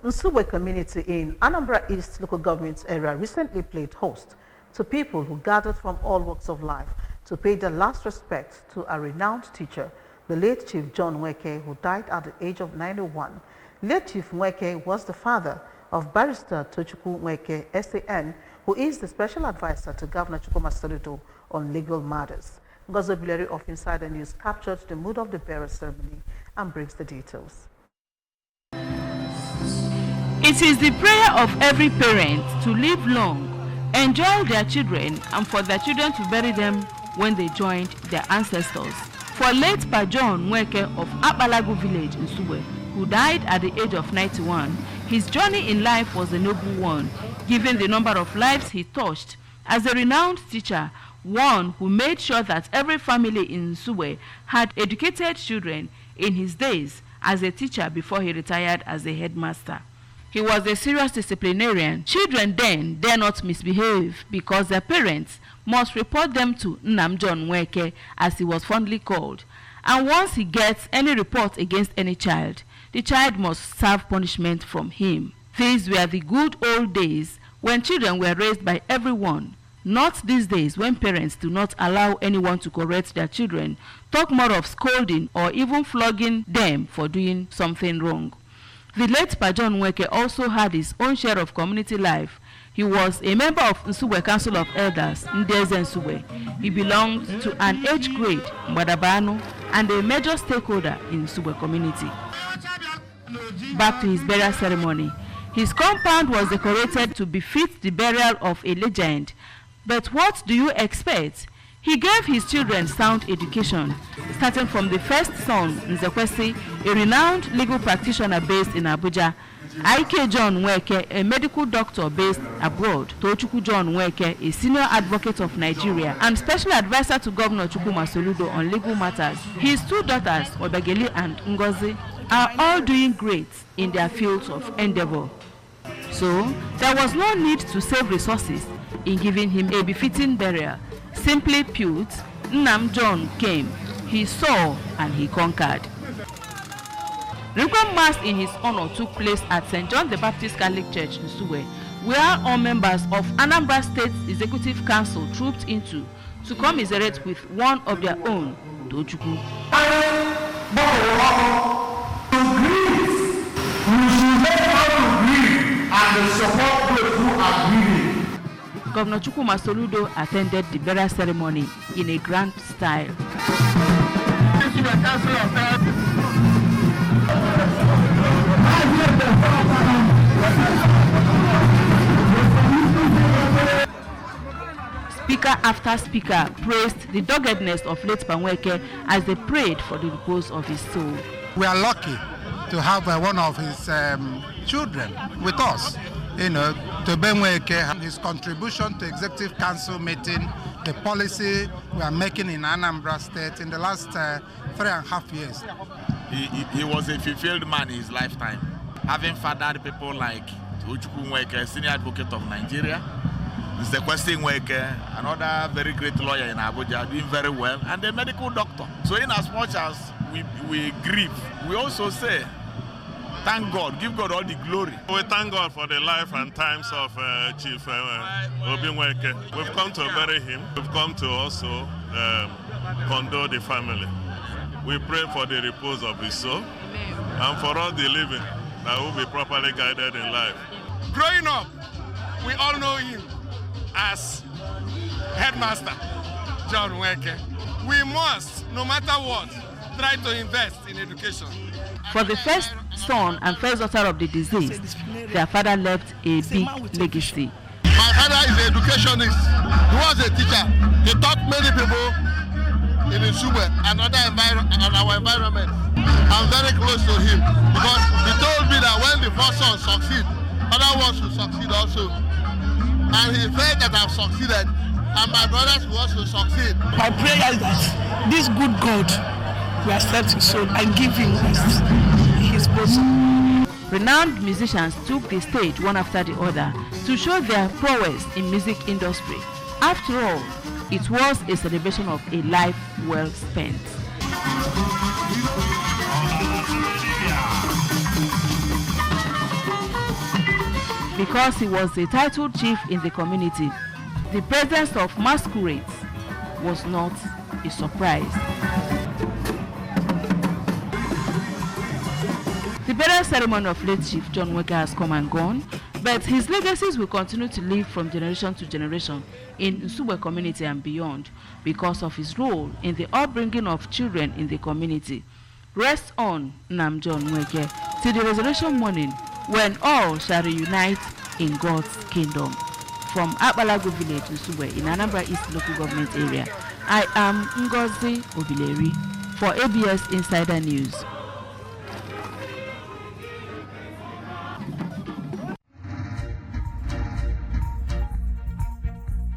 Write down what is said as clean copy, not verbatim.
Nsugbe community in Anambra East local government area recently played host to people who gathered from all walks of life to pay their last respect to a renowned teacher, the late Chief John Nweke, who died at the age of 91. Late Chief Nweke was the father of Barrister Tochukwu Nweke, SAN, who is the special advisor to Governor Chukwuma Soludo on legal matters. Ngozo Bileri of Insider News captured the mood of the burial ceremony and brings the details. It is the prayer of every parent to live long, enjoy their children, and for their children to bury them when they joined their ancestors. For late Pa John Nweke of Akpalagu village in Nsugbe, who died at the age of 91, his journey in life was a noble one, given the number of lives he touched. As a renowned teacher, one who made sure that every family in Nsugbe had educated children in his days as a teacher before he retired as a headmaster. He was a serious disciplinarian. Children then dare not misbehave because their parents must report them to Nnam John Nweke, as he was fondly called. And once he gets any report against any child, the child must serve punishment from him. These were the good old days when children were raised by everyone, not these days when parents do not allow anyone to correct their children, talk more of scolding or even flogging them for doing something wrong. The late Pa John Nweke also had his own share of community life. He was a member of Nsugbe Council of Elders, Ndeze Nsugbe. He belonged to an age grade, Mbadabano, and a major stakeholder in Nsugbe community. Back to his burial ceremony. His compound was decorated to befit the burial of a legend. But what do you expect? He gave his children sound education, starting from the first son, Nzekwesi, a renowned legal practitioner based in Abuja, I.K. John Nweke, a medical doctor based abroad, Tochukwu John Nweke, a senior advocate of Nigeria, and special advisor to Governor Chukwuma Soludo on legal matters. His two daughters, Obegeli and Ngozi, are all doing great in their fields of endeavor. So, there was no need to save resources in giving him a befitting burial. Simply put, Nnam John came, he saw, and he conquered. Requiem Mass in his honor took place at St. John the Baptist Catholic Church in Nsugbe, where all members of Anambra State Executive Council trooped into to commiserate with one of their own, Tochukwu. And support those who are grieving. Governor Chukwuma Soludo attended the burial ceremony in a grand style. Speaker after speaker praised the doggedness of late Pa Nweke as they prayed for the repose of his soul. We are lucky to have one of his children with us, to Ben Nweke, his contribution to Executive Council meeting, the policy we are making in Anambra State in the last 3.5 years. He was a fulfilled man in his lifetime, having fathered people like Tochukwu Nweke, senior advocate of Nigeria, Nzekwesi Nweke, another very great lawyer in Abuja, doing very well, and a medical doctor. So in as much as we grieve, we also say, thank God, give God all the glory. We thank God for the life and times of Chief Obi Nweke. We've come to bury him. We've come to also condole the family. We pray for the repose of his soul and for all the living that will be properly guided in life. Growing up, we all know him as Headmaster John Nweke. We must, no matter what, try to invest in education. For the first son and first daughter of the deceased, their father left a big legacy. My father is an educationist. He was a teacher. He taught many people in Nsugbe and our environment. I'm very close to him because he told me that when the first son succeeds, other ones will succeed also. And he felt that I've succeeded and my brothers will also succeed. My prayer is that this good God will accept his soul and give him rest in his bosom. Renowned musicians took the stage one after the other to show their prowess in music industry. After all, it was a celebration of a life well spent. because he was a titled chief in the community. The presence of masquerades was not a surprise. The burial ceremony of late Chief John Nweke has come and gone, but his legacies will continue to live from generation to generation in Nsugbe community and beyond because of his role in the upbringing of children in the community. Rest on, John Nweke, till the resurrection morning when all shall reunite in God's kingdom. From Akbalago village, Nsugbe, in Anambra East local government area, I am Ngozi Obileri for ABS Insider News.